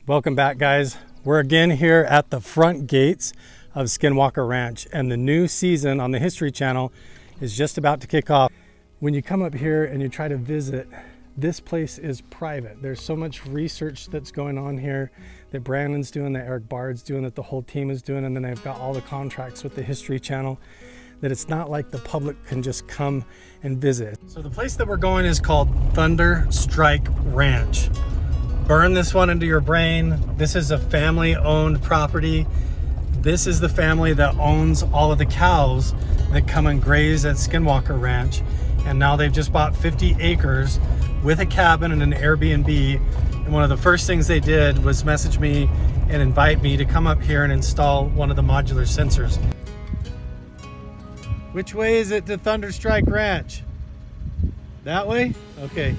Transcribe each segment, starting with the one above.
Welcome back, guys. We're again here at the front gates of Skinwalker Ranch, and the new season on the History Channel is just about to kick off. When you come up here and you try to visit, this place is private. There's so much research that's going on here that Brandon's doing, that Eric Bard's doing, that the whole team is doing, and then they've got all the contracts with the History Channel, that it's not like the public can just come and visit. So the place that we're going is called Thunder Strike Ranch. Burn this one into your brain. This is a family-owned property. This is the family that owns all of the cows that come and graze at Skinwalker Ranch. And now they've just bought 50 acres with a cabin and an Airbnb. And one of the first things they did was message me and invite me to come up here and install one of the modular sensors. Which way is it to Thunder Strike Ranch? That way? Okay.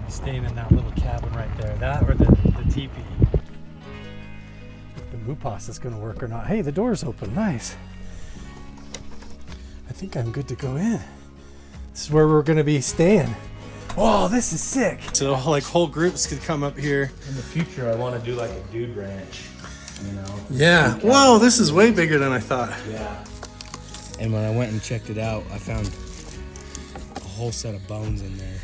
Staying in that little cabin right there. That or the teepee. If the Mupas is gonna work or not. Hey, the door's open, nice. I think I'm good to go in. This is where we're gonna be staying. Whoa, this is sick. So like whole groups could come up here. In the future, I want to do like a dude ranch, you know? Yeah, whoa, this is way bigger than I thought. Yeah. And when I went and checked it out, I found a whole set of bones in there.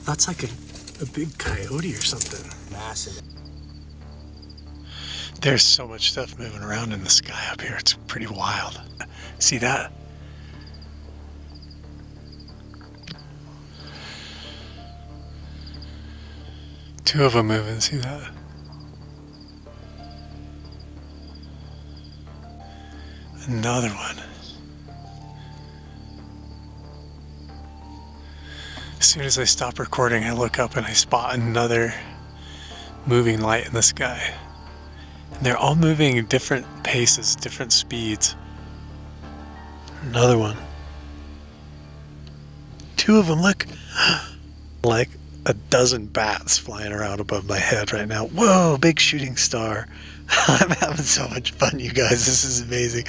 That's like a big coyote or something. Massive. There's so much stuff moving around in the sky up here. It's pretty wild. See that? Two of them moving, see that? Another one. As soon as I stop recording, I look up and I spot another moving light in the sky. And they're all moving at different paces, different speeds. Another one. Two of them, look. Like a dozen bats flying around above my head right now. Whoa, big shooting star. I'm having so much fun, you guys. This is amazing.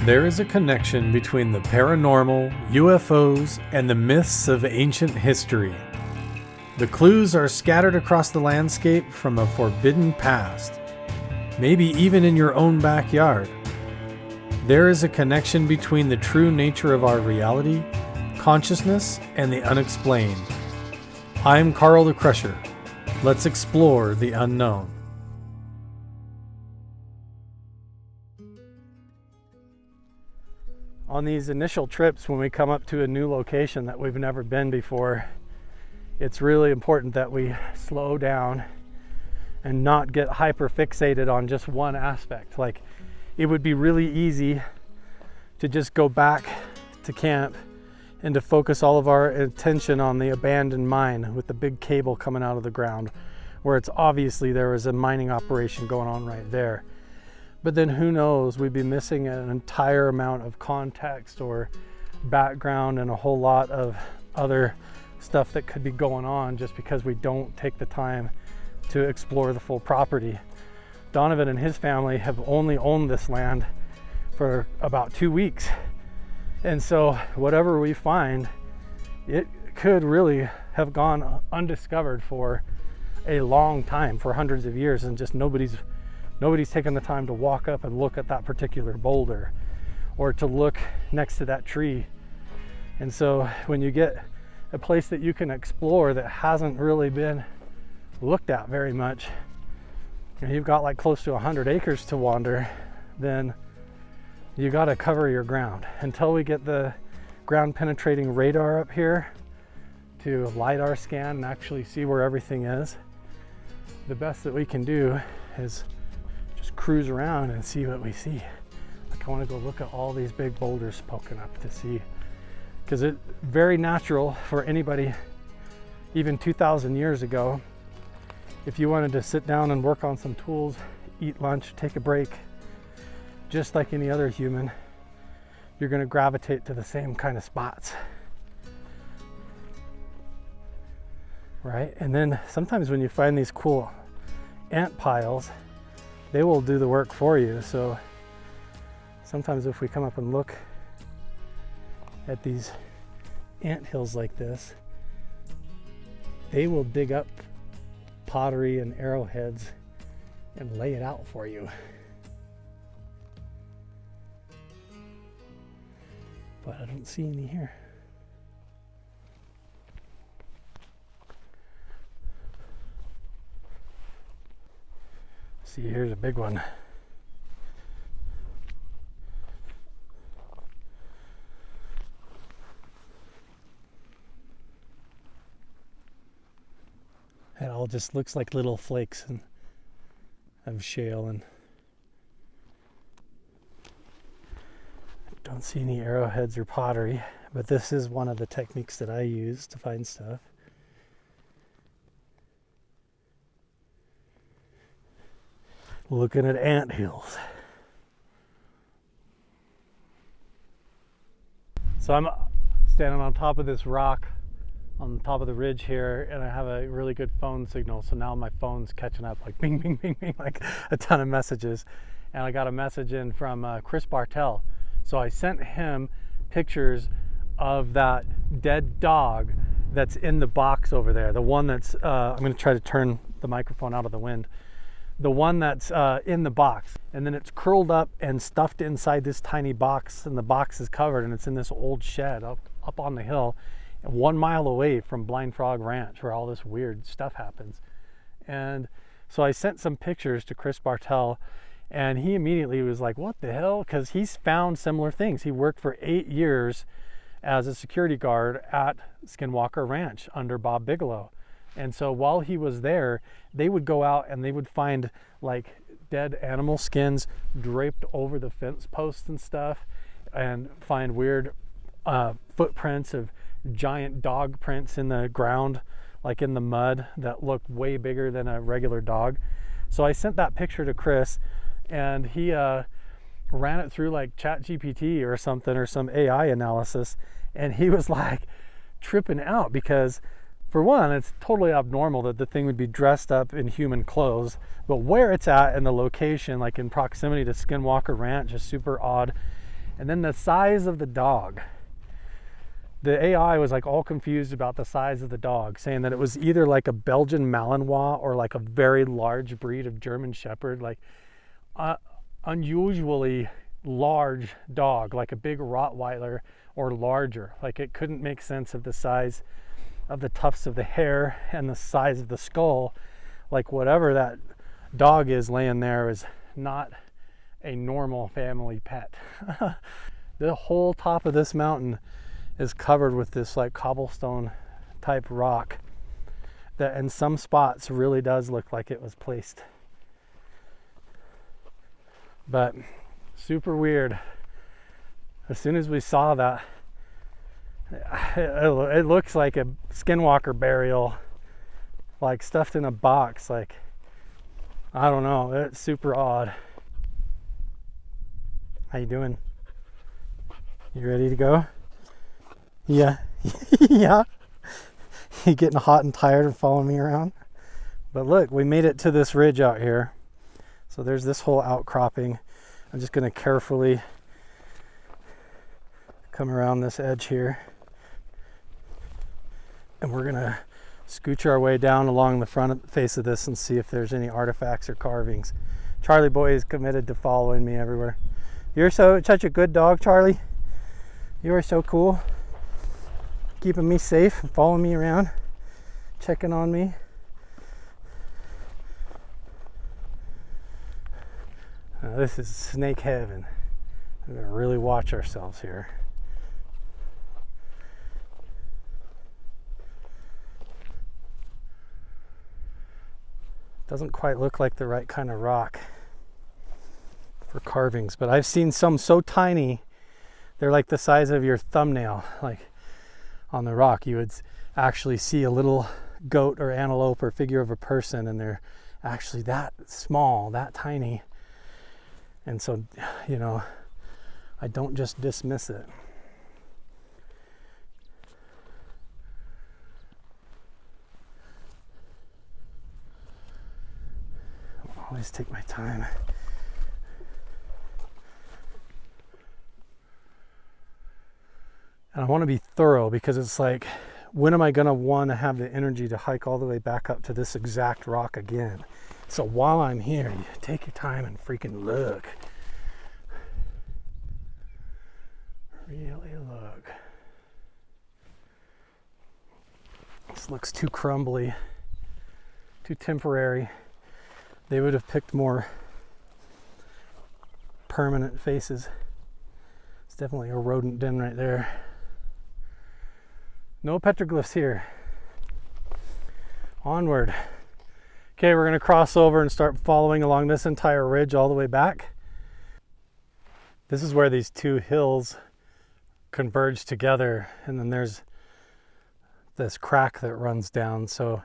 There is a connection between the paranormal, UFOs, and the myths of ancient history. The clues are scattered across the landscape from a forbidden past, maybe even in your own backyard. There is a connection between the true nature of our reality, consciousness, and the unexplained. I'm Carl the Crusher. Let's explore the unknown. On these initial trips, when we come up to a new location that we've never been before, it's really important that we slow down and not get hyper fixated on just one aspect. Like, it would be really easy to just go back to camp and to focus all of our attention on the abandoned mine with the big cable coming out of the ground, where it's obviously there was a mining operation going on right there. But then who knows, we'd be missing an entire amount of context or background and a whole lot of other stuff that could be going on just because we don't take the time to explore the full property. Donovan and his family have only owned this land for about 2 weeks. And so whatever we find, it could really have gone undiscovered for a long time, for hundreds of years, and just nobody's taken the time to walk up and look at that particular boulder or to look next to that tree. And so when you get a place that you can explore that hasn't really been looked at very much, and you've got like close to 100 acres to wander, then you got to cover your ground. Until we get the ground penetrating radar up here to LiDAR scan and actually see where everything is, the best that we can do is cruise around and see what we see. Like, I want to go look at all these big boulders poking up to see, because it's very natural for anybody, even 2,000 years ago, if you wanted to sit down and work on some tools, eat lunch, take a break, just like any other human, you're going to gravitate to the same kind of spots, right? And then sometimes when you find these cool ant piles, they will do the work for you. So sometimes if we come up and look at these ant hills like this, they will dig up pottery and arrowheads and lay it out for you. But I don't see any here. See, here's a big one. It all just looks like little flakes of shale, and don't see any arrowheads or pottery, but this is one of the techniques that I use to find stuff. Looking at ant hills. So I'm standing on top of this rock on top of the ridge here, and I have a really good phone signal, so now my phone's catching up, like bing, bing, bing, bing, like a ton of messages. And I got a message in from Chris Bartell. So I sent him pictures of that dead dog that's in the box over there. The one that's, I'm gonna try to turn the microphone out of the wind. The one that's in the box, and then it's curled up and stuffed inside this tiny box, and the box is covered, and it's in this old shed up on the hill, 1 mile away from Blind Frog Ranch, where all this weird stuff happens. And so I sent some pictures to Chris Bartell, and he immediately was like, what the hell? Because he's found similar things. He worked for 8 years as a security guard at Skinwalker Ranch under Bob Bigelow. And so while he was there, they would go out and they would find like dead animal skins draped over the fence posts and stuff, and find weird footprints of giant dog prints in the ground, like in the mud, that look way bigger than a regular dog. So I sent that picture to Chris, and he ran it through like ChatGPT or something, or some AI analysis, and he was like tripping out, because for one, it's totally abnormal that the thing would be dressed up in human clothes, but where it's at and the location, like in proximity to Skinwalker Ranch, is super odd. And then the size of the dog. The AI was like all confused about the size of the dog, saying that it was either like a Belgian Malinois or like a very large breed of German Shepherd, like unusually large dog, like a big Rottweiler or larger. Like it couldn't make sense of the size of the tufts of the hair and the size of the skull. Like whatever that dog is laying there is not a normal family pet. The whole top of this mountain is covered with this like cobblestone type rock that in some spots really does look like it was placed. But super weird. As soon as we saw that, it looks like a skinwalker burial, like stuffed in a box. Like, I don't know, it's super odd. How you doing? You ready to go? Yeah. Yeah. You getting hot and tired of following me around? But look, we made it to this ridge out here. So there's this whole outcropping. I'm just going to carefully come around this edge here, and we're going to scooch our way down along the front face of this and see if there's any artifacts or carvings. Charlie boy is committed to following me everywhere. You're such a good dog, Charlie. You are so cool. Keeping me safe and following me around, checking on me. Now, this is snake heaven. We're going to really watch ourselves here. Doesn't quite look like the right kind of rock for carvings, but I've seen some so tiny, they're like the size of your thumbnail. Like on the rock, you would actually see a little goat or antelope or figure of a person, and they're actually that small, that tiny. And so, you know, I don't just dismiss it. I'll always take my time. And I want to be thorough because it's like, when am I going to want to have the energy to hike all the way back up to this exact rock again? So while I'm here, you take your time and freaking look. Really look. This looks too crumbly, too temporary. They would have picked more permanent faces. It's definitely a rodent den right there. No petroglyphs here. Onward. Okay, we're going to cross over and start following along this entire ridge all the way back. This is where these two hills converge together, and then there's this crack that runs down, so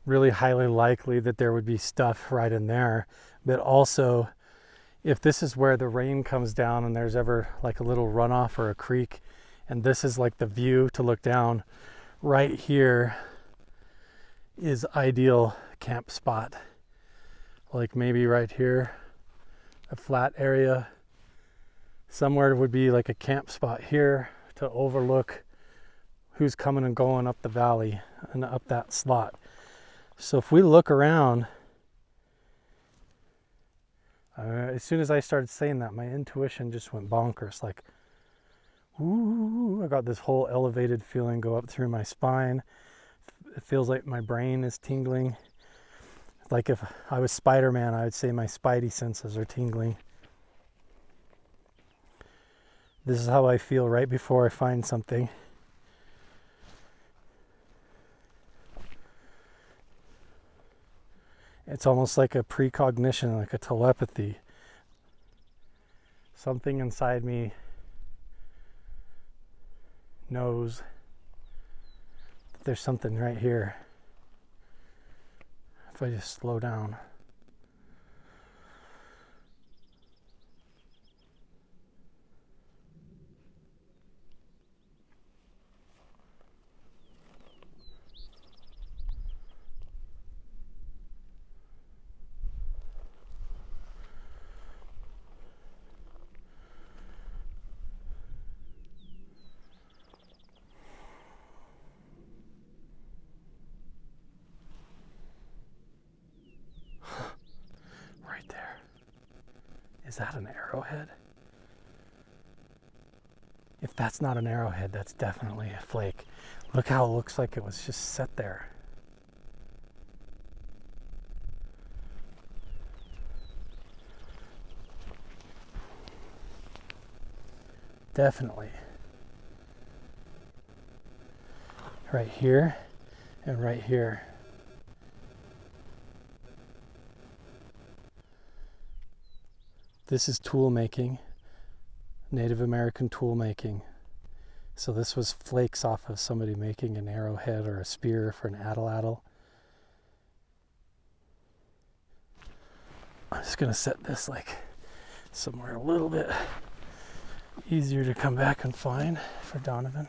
really highly likely that there would be stuff right in there. But also, if this is where the rain comes down and there's ever like a little runoff or a creek, and this is like the view to look down, right here is ideal camp spot. Like maybe right here, a flat area. Somewhere would be like a camp spot here to overlook who's coming and going up the valley and up that slot. So if we look around, as soon as I started saying that, my intuition just went bonkers. Like, ooh, I got this whole elevated feeling go up through my spine. It feels like my brain is tingling. Like if I was Spider-Man, I would say my spidey senses are tingling. This is how I feel right before I find something. It's almost like a precognition, like a telepathy. Something inside me knows that there's something right here. If I just slow down. Is that an arrowhead? If that's not an arrowhead, that's definitely a flake. Look how it looks like it was just set there. Definitely. Right here and right here. This is tool making, Native American tool making. So this was flakes off of somebody making an arrowhead or a spear for an atlatl. I'm just gonna set this like somewhere a little bit easier to come back and find for Donovan.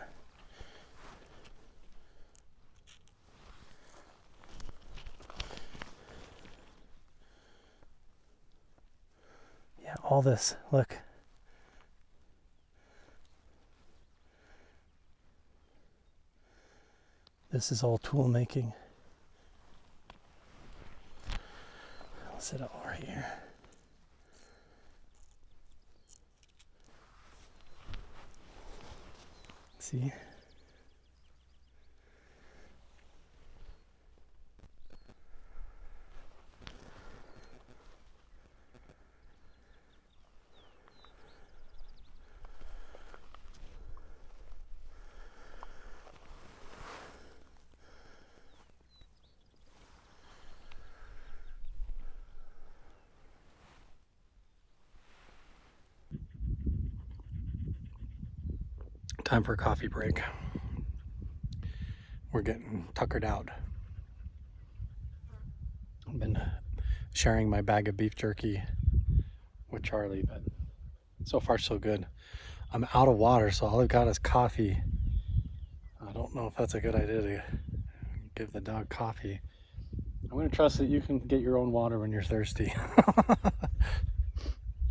All this, look. This is all tool making. I'll set it all right here. See? Time for a coffee break. We're getting tuckered out. I've been sharing my bag of beef jerky with Charlie, but so far so good. I'm out of water, so all I've got is coffee. I don't know if that's a good idea to give the dog coffee. I'm going to trust that you can get your own water when you're thirsty.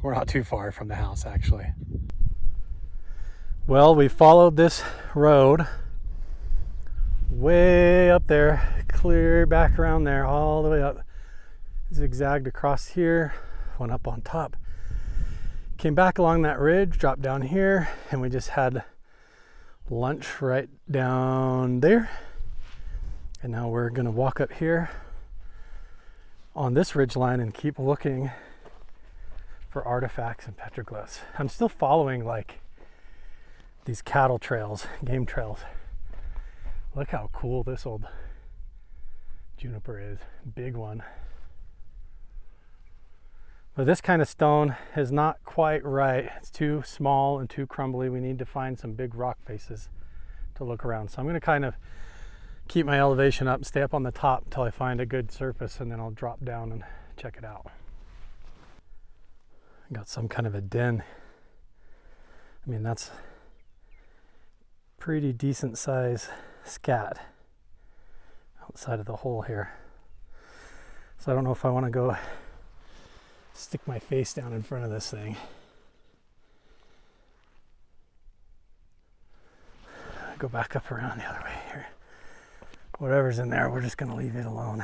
We're not too far from the house, actually. Well, we followed this road way up there, clear back around there, all the way up, zigzagged across here, went up on top, came back along that ridge, dropped down here, and we just had lunch right down there. And now we're gonna walk up here on this ridge line and keep looking for artifacts and petroglyphs. I'm still following like these cattle trails, game trails. Look how cool this old juniper is, big one. But this kind of stone is not quite right. It's too small and too crumbly. We need to find some big rock faces to look around. So I'm gonna kind of keep my elevation up, stay up on the top until I find a good surface, and then I'll drop down and check it out. Got some kind of a den. I mean, that's pretty decent size scat outside of the hole here. So I don't know if I want to go stick my face down in front of this thing. Go back up around the other way here. Whatever's in there, we're just going to leave it alone.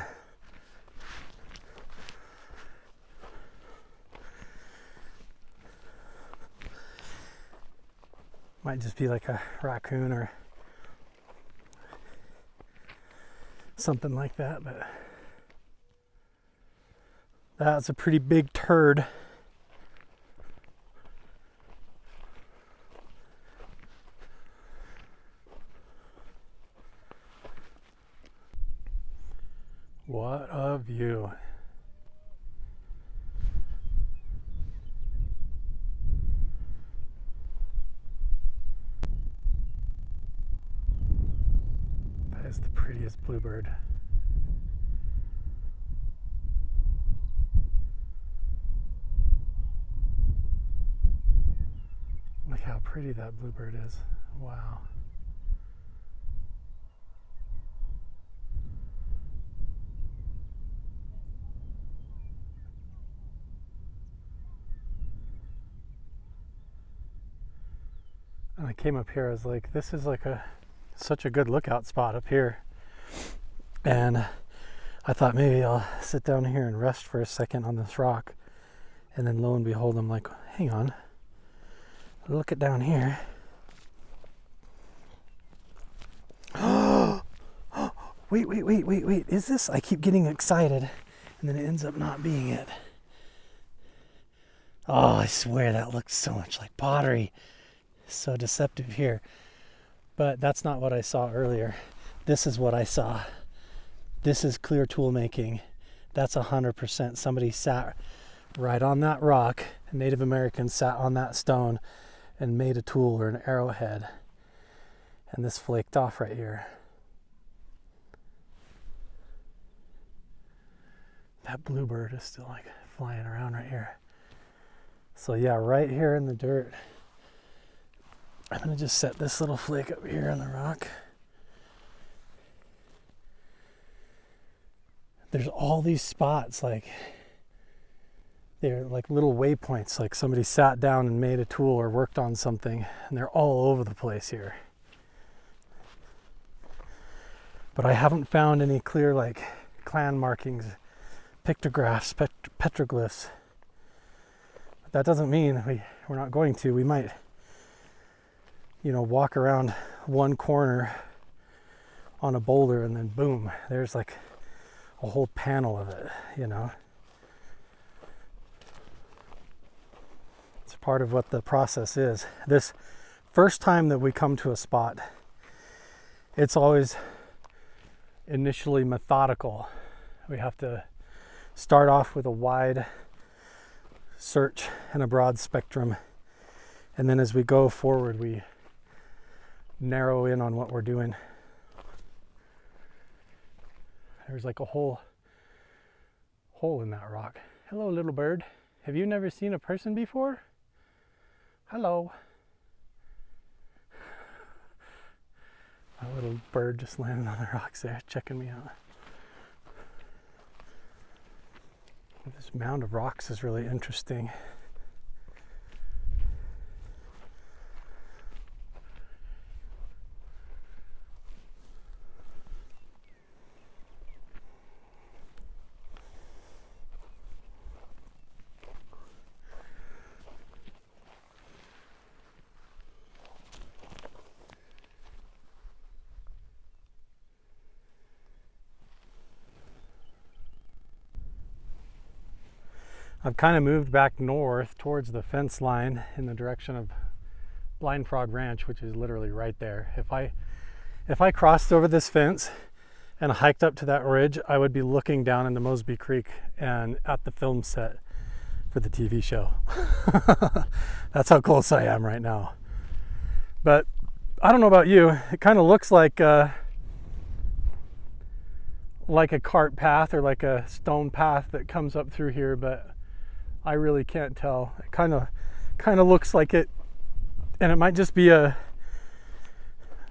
Might just be like a raccoon or something like that, but that's a pretty big turd. What a view. That is the prettiest bluebird. Look how pretty that bluebird is. Wow. And I came up here, I was like, this is like such a good lookout spot up here. And I thought maybe I'll sit down here and rest for a second on this rock. And then lo and behold, I'm like, hang on, look it down here. Wait, is this? I keep getting excited and then it ends up not being it. Oh, I swear that looks so much like pottery. So deceptive here. But that's not what I saw earlier. This is what I saw. This is clear tool making. That's 100%. Somebody sat right on that rock. A Native American sat on that stone and made a tool or an arrowhead. And this flaked off right here. That bluebird is still like flying around right here. So yeah, right here in the dirt. I'm gonna just set this little flake up here on the rock. There's all these spots, like they're like little waypoints, like somebody sat down and made a tool or worked on something, and they're all over the place here. But I haven't found any clear like clan markings, pictographs, petroglyphs. But that doesn't mean we're not going to. We might, walk around one corner on a boulder and then boom, there's like a whole panel of it, It's part of what the process is. This first time that we come to a spot, it's always initially methodical. We have to start off with a wide search and a broad spectrum. And then as we go forward, we narrow in on what we're doing. There's like a whole hole in that rock. Hello, little bird. Have you never seen a person before? Hello. A little bird just landed on the rocks there, checking me out. This mound of rocks is really interesting. I've kind of moved back north towards the fence line in the direction of Blind Frog Ranch, which is literally right there. If I crossed over this fence and hiked up to that ridge, I would be looking down into Mosby Creek and at the film set for the TV show. That's how close I am right now. But I don't know about you, it kind of looks like a cart path or like a stone path that comes up through here, but I really can't tell. It kind of looks like it, and it might just be the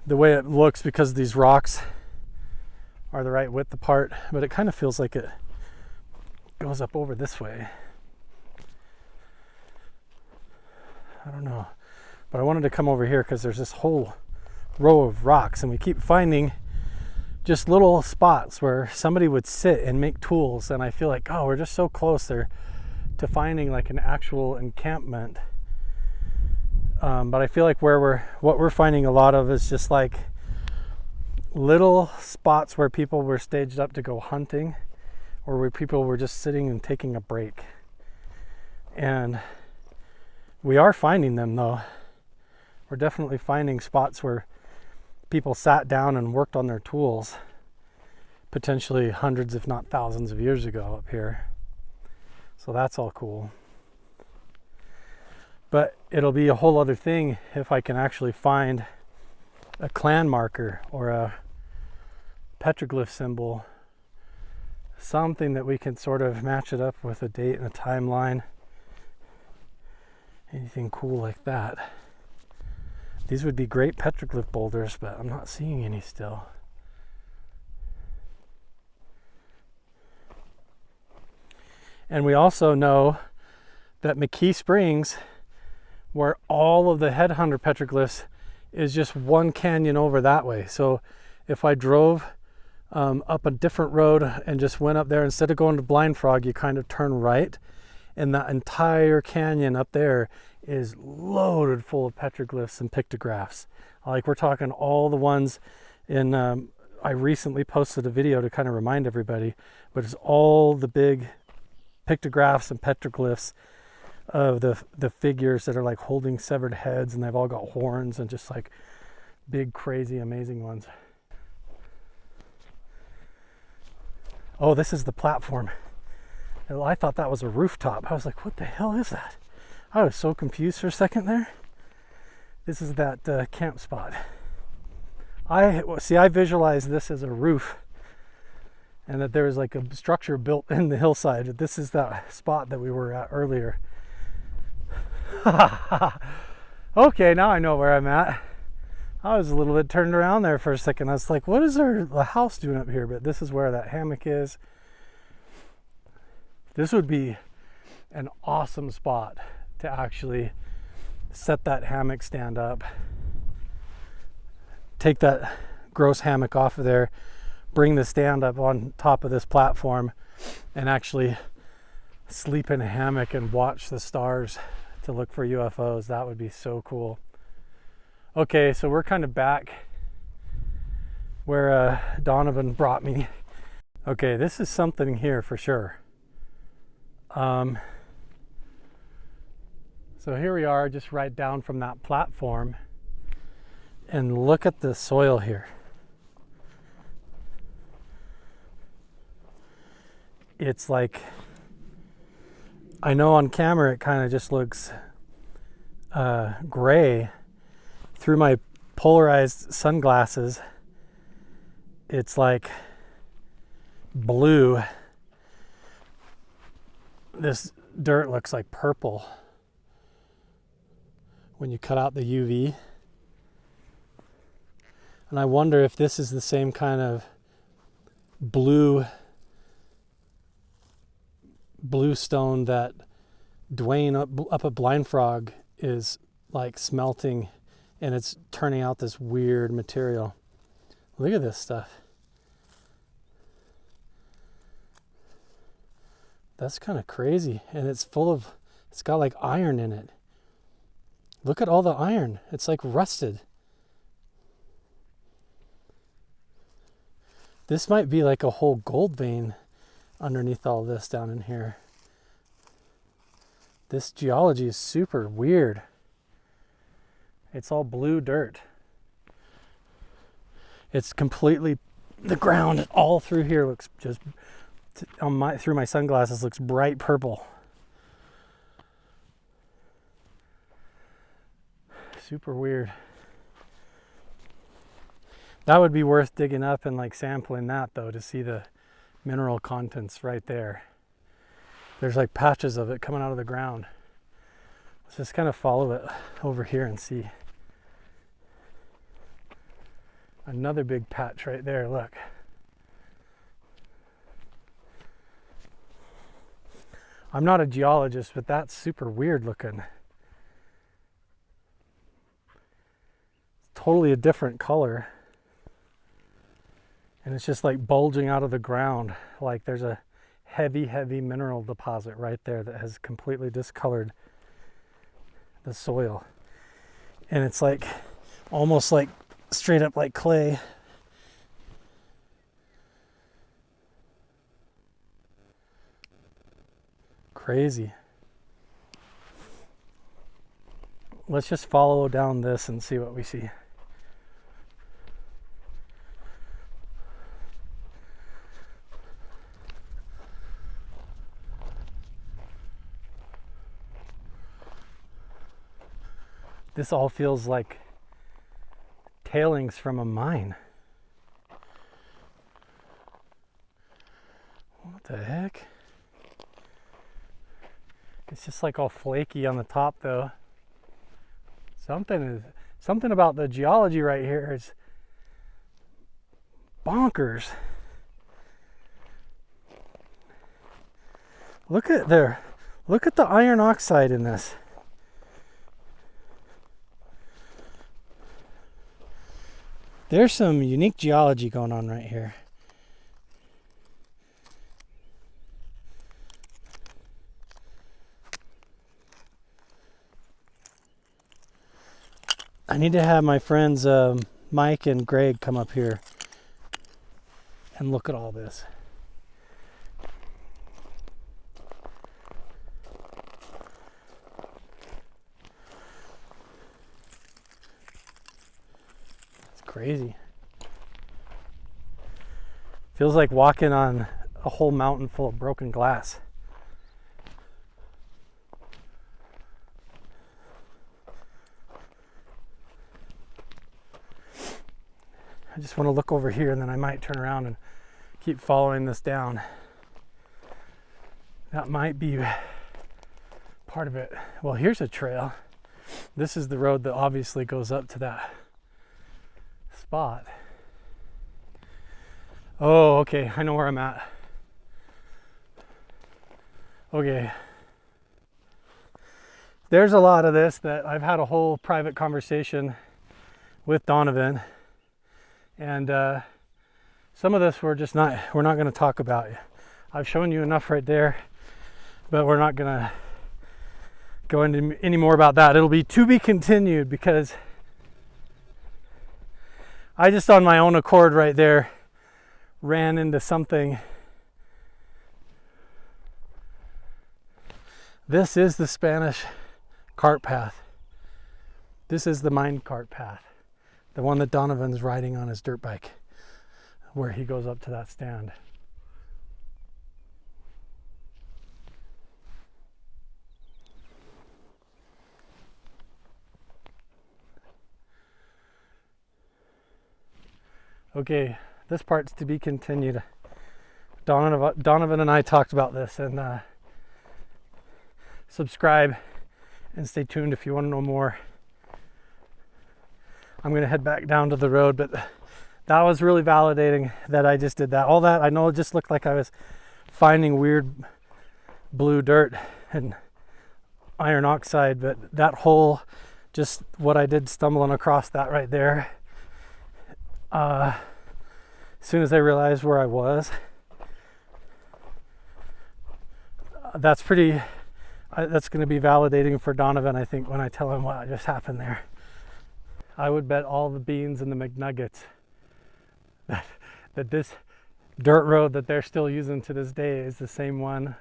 way it looks because these rocks are the right width apart, but it kind of feels like it goes up over this way. I don't know, but I wanted to come over here because there's this whole row of rocks, and we keep finding just little spots where somebody would sit and make tools, and I feel like, oh, we're just so close there to finding like an actual encampment. But I feel like what we're finding a lot of is just like little spots where people were staged up to go hunting, or where people were just sitting and taking a break. And we are finding them though. We're definitely finding spots where people sat down and worked on their tools, potentially hundreds if not thousands of years ago up here. So that's all cool. But it'll be a whole other thing if I can actually find a clan marker or a petroglyph symbol, something that we can sort of match it up with a date and a timeline. Anything cool like that. These would be great petroglyph boulders, but I'm not seeing any still. And we also know that McKee Springs, where all of the headhunter petroglyphs, is just one canyon over that way. So if I drove up a different road and just went up there, instead of going to Blind Frog, you kind of turn right, and that entire canyon up there is loaded full of petroglyphs and pictographs. Like, we're talking all the ones in, I recently posted a video to kind of remind everybody, but it's all the big pictographs and petroglyphs of the figures that are like holding severed heads, and they've all got horns and just like big, crazy, amazing ones. Oh, this is the platform. Well, I thought that was a rooftop. I was like, what the hell is that? I was so confused for a second there. This is that camp spot. I visualized this as a roof, and that there was like a structure built in the hillside. This is that spot that we were at earlier. Okay, now I know where I'm at. I was a little bit turned around there for a second. I was like, what is the house doing up here? But this is where that hammock is. This would be an awesome spot to actually set that hammock stand up. Take that gross hammock off of there, bring the stand up on top of this platform, and actually sleep in a hammock and watch the stars to look for UFOs. That would be so cool. Okay, so we're kind of back where Donovan brought me. Okay, this is something here for sure. So here we are, just right down from that platform, and look at the soil here. It's like, I know on camera it kind of just looks gray. Through my polarized sunglasses, it's like blue. This dirt looks like purple when you cut out the UV. And I wonder if this is the same kind of blue stone that Dwayne up at Blind Frog is like smelting, and it's turning out this weird material. Look at this stuff. That's kind of crazy, and it's got like iron in it. Look at all the iron. It's like rusted. This might be like a whole gold vein underneath all this down in here. This geology is super weird. It's all blue dirt. It's completely, the ground all through here looks just, through my sunglasses, looks bright purple. Super weird. That would be worth digging up and like sampling that though, to see the mineral contents right there. There's like patches of it coming out of the ground. Let's just kind of follow it over here and see. Another big patch right there, look. I'm not a geologist, but that's super weird looking. Totally a different color. And it's just like bulging out of the ground. Like there's a heavy, heavy mineral deposit right there that has completely discolored the soil. And it's like almost like straight up like clay. Crazy. Let's just follow down this and see what we see. This all feels like tailings from a mine. What the heck? It's just like all flaky on the top though. Something about the geology right here is bonkers. Look at the iron oxide in this. There's some unique geology going on right here. I need to have my friends Mike and Greg come up here and look at all this. Crazy. Feels like walking on a whole mountain full of broken glass. I just want to look over here and then I might turn around and keep following this down. That might be part of it. Well, here's a trail. This is the road that obviously goes up to that spot. Oh, okay, I know where I'm at. Okay. There's a lot of this that I've had a whole private conversation with Donovan, and some of this we're not going to talk about. I've shown you enough right there, but we're not going to go into any more about that. It'll be to be continued, because I just on my own accord right there ran into something. This is the Spanish cart path. This is the mine cart path. The one that Donovan's riding on his dirt bike, where he goes up to that stand. Okay, this part's to be continued. Donovan and I talked about this, and subscribe and stay tuned if you want to know more. I'm going to head back down to the road, but that was really validating that I just did that. All that, I know it just looked like I was finding weird blue dirt and iron oxide, but that whole, just what I did stumbling across that right there, as soon as I realized where I was, that's going to be validating for Donovan, I think, when I tell him what just happened there. I would bet all the beans and the McNuggets that this dirt road that they're still using to this day is the same one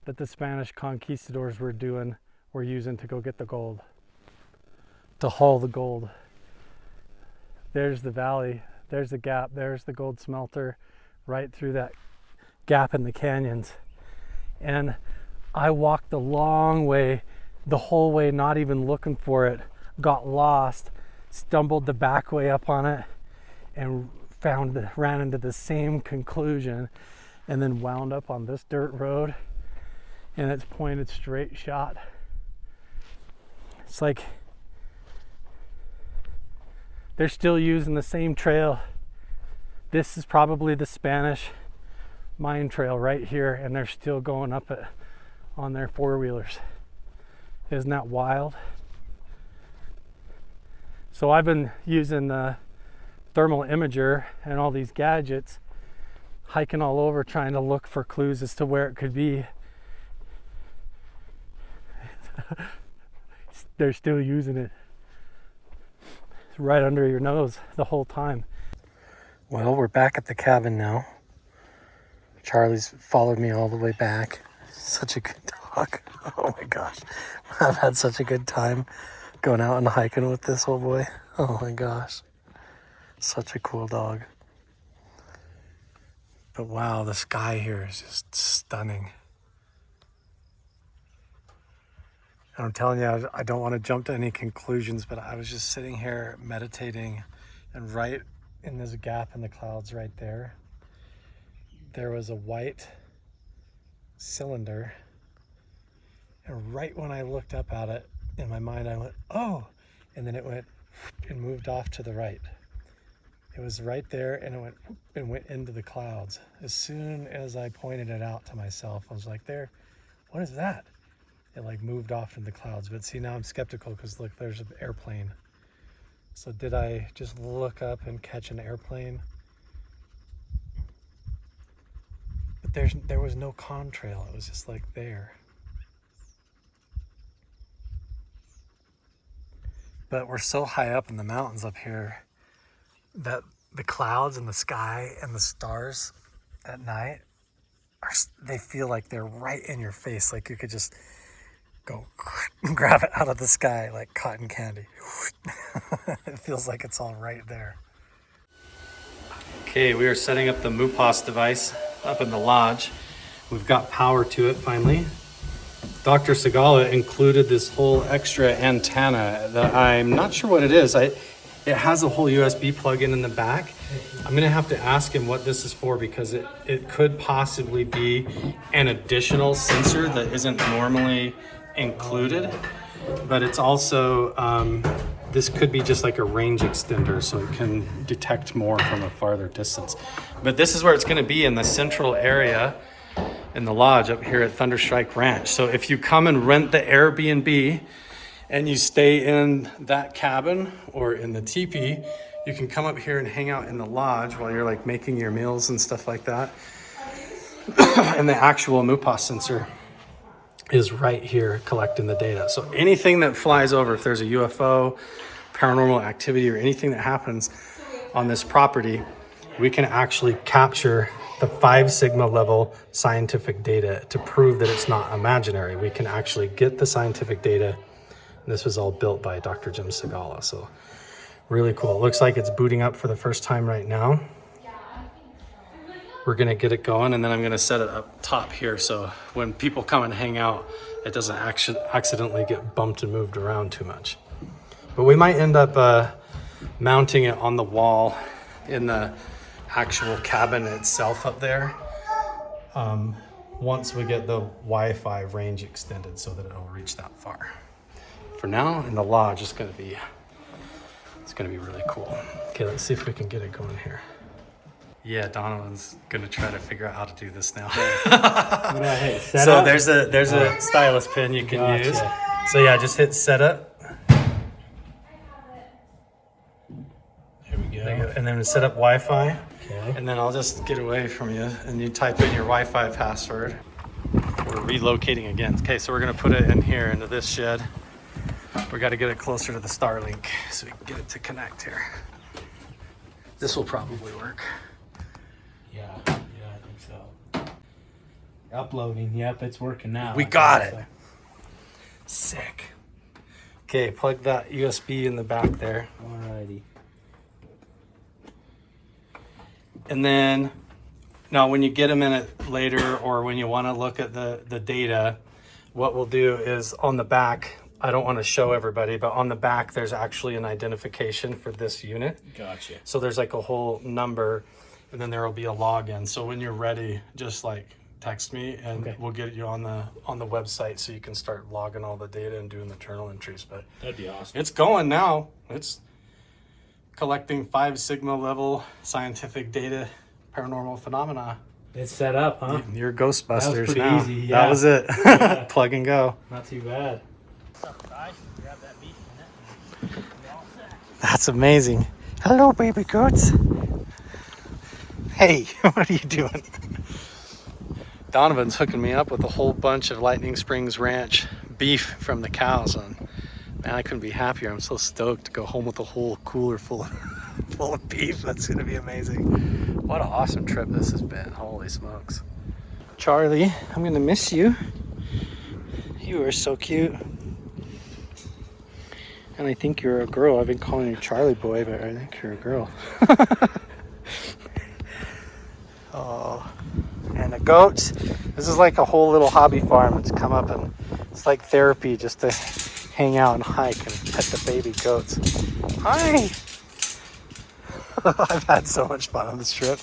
that the Spanish conquistadors were doing we're using to go get the gold, to haul the gold. There's the valley, there's the gap, there's the gold smelter right through that gap in the canyons. And I walked a long way, the whole way, not even looking for it, got lost, stumbled the back way up on it, and ran into the same conclusion, and then wound up on this dirt road, and it's pointed straight shot. It's like they're still using the same trail. This is probably the Spanish mine trail right here, and they're still going up it on their four-wheelers. Isn't that wild? So I've been using the thermal imager and all these gadgets, hiking all over trying to look for clues as to where it could be. They're still using it. It's right under your nose the whole time. Well, we're back at the cabin now. Charlie's followed me all the way back. Such a good dog. Oh my gosh. I've had such a good time going out and hiking with this old boy. Oh my gosh. Such a cool dog. But wow, the sky here is just stunning. And I'm telling you, I don't want to jump to any conclusions, but I was just sitting here meditating, and right in this gap in the clouds right there, there was a white cylinder. And right when I looked up at it, in my mind I went, oh, and then it went and moved off to the right. It was right there, and it went into the clouds. As soon as I pointed it out to myself, I was like, there, what is that? It like moved off into the clouds. But see, now I'm skeptical because look, there's an airplane. So did I just look up and catch an airplane? But there was no contrail. It was just like there. But we're so high up in the mountains up here that the clouds and the sky and the stars at night, they feel like they're right in your face. Like you could just go grab it out of the sky like cotton candy. It feels like it's all right there. Okay, we are setting up the MUPAS device up in the lodge. We've got power to it finally. Dr. Segala included this whole extra antenna that I'm not sure what it is. It has a whole USB plug-in in the back. I'm gonna have to ask him what this is for, because it could possibly be an additional sensor that isn't normally included, but it's also, this could be just like a range extender, so it can detect more from a farther distance. But this is where it's gonna be, in the central area in the lodge up here at Thunderstrike Ranch. So if you come and rent the Airbnb and you stay in that cabin or in the teepee, you can come up here and hang out in the lodge while you're like making your meals and stuff like that. And the actual MUPAS sensor is right here collecting the data. So anything that flies over, if there's a UFO, paranormal activity, or anything that happens on this property, we can actually capture the 5 sigma level scientific data to prove that it's not imaginary. We can actually get the scientific data. And this was all built by Dr. Jim Segala. So really cool. It looks like it's booting up for the first time right now. We're gonna get it going, and then I'm gonna set it up top here, so when people come and hang out, it doesn't accidentally get bumped and moved around too much. But we might end up mounting it on the wall in the actual cabin itself up there, once we get the Wi-Fi range extended so that it'll reach that far. For now, in the lodge, it's gonna be really cool. Okay, let's see if we can get it going here. Yeah, Donovan's gonna try to figure out how to do this now. So there's a stylus pin you can use. So yeah, just hit setup. There we go. And then set up Wi-Fi. Okay. And then I'll just get away from you and you type in your Wi-Fi password. We're relocating again. Okay, so we're gonna put it in here into this shed. We gotta get it closer to the Starlink so we can get it to connect here. This will probably work. Yeah, I think so. Uploading, yep, it's working now. We got it. Sick. Okay, plug that USB in the back there. Alrighty. And then, now when you get a minute later or when you want to look at the data, what we'll do is on the back, I don't want to show everybody, but on the back there's actually an identification for this unit. Gotcha. So there's like a whole number, and then there will be a login. So when you're ready, just like text me and we'll get you on the website so you can start logging all the data and doing the journal entries. But That'd be awesome. it's going now. It's collecting 5 sigma level scientific data, paranormal phenomena. It's set up, huh? You're Ghostbusters That was pretty now. easy, That yeah. was it. Yeah. Plug and go. Not too bad. That's amazing. Hello, baby goats. Hey, what are you doing? Donovan's hooking me up with a whole bunch of Lightning Springs Ranch beef from the cows. And man, I couldn't be happier. I'm so stoked to go home with a whole cooler full of beef. That's gonna be amazing. What an awesome trip this has been. Holy smokes. Charlie, I'm gonna miss you. You are so cute. And I think you're a girl. I've been calling you Charlie boy, but I think you're a girl. Oh, and the goats. This is like a whole little hobby farm. It's come up and it's like therapy just to hang out and hike and pet the baby goats. Hi. I've had so much fun on this trip.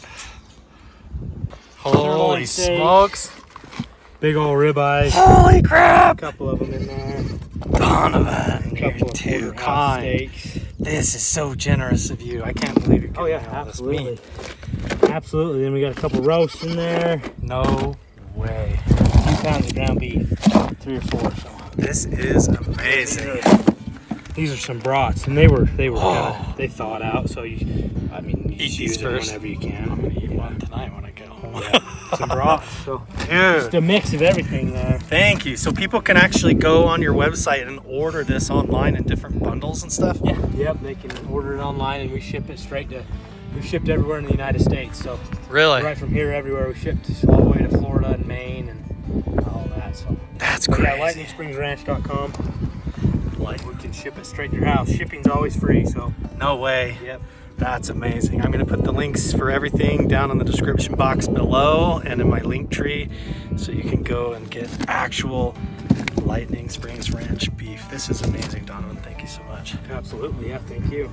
Holy smokes. Big old ribeyes. Holy crap. A couple of them in there. Donovan, A you're couple of too porterhouse kind. steaks. This is so generous of you. I can't believe you're giving me all this meat. Absolutely. Then we got a couple roasts in there. No way. 2 pounds of ground beef. 3 or 4. So This is amazing. these are some brats, and they were kinda, they thawed out. So you Eat just these use them first. whenever you can. I'm gonna eat one tonight when I get home. Some brats. So just Dude, a mix of everything there. thank you. So people can actually go on your website and order this online in different bundles and stuff? Yeah. Yep. They can order it online, and we ship it straight to. We've shipped everywhere in the United States. So Really? right from here, everywhere we shipped all the way to Florida and Maine and all that. So That's yeah, crazy. lightningspringsranch.com. We can ship it straight to your house. Shipping's always free. So No way. yep. That's amazing. I'm going to put the links for everything down in the description box below and in my link tree so you can go and get actual Lightning Springs Ranch beef. This is amazing, Donovan. Thank you so much. Absolutely. Yeah. Thank you.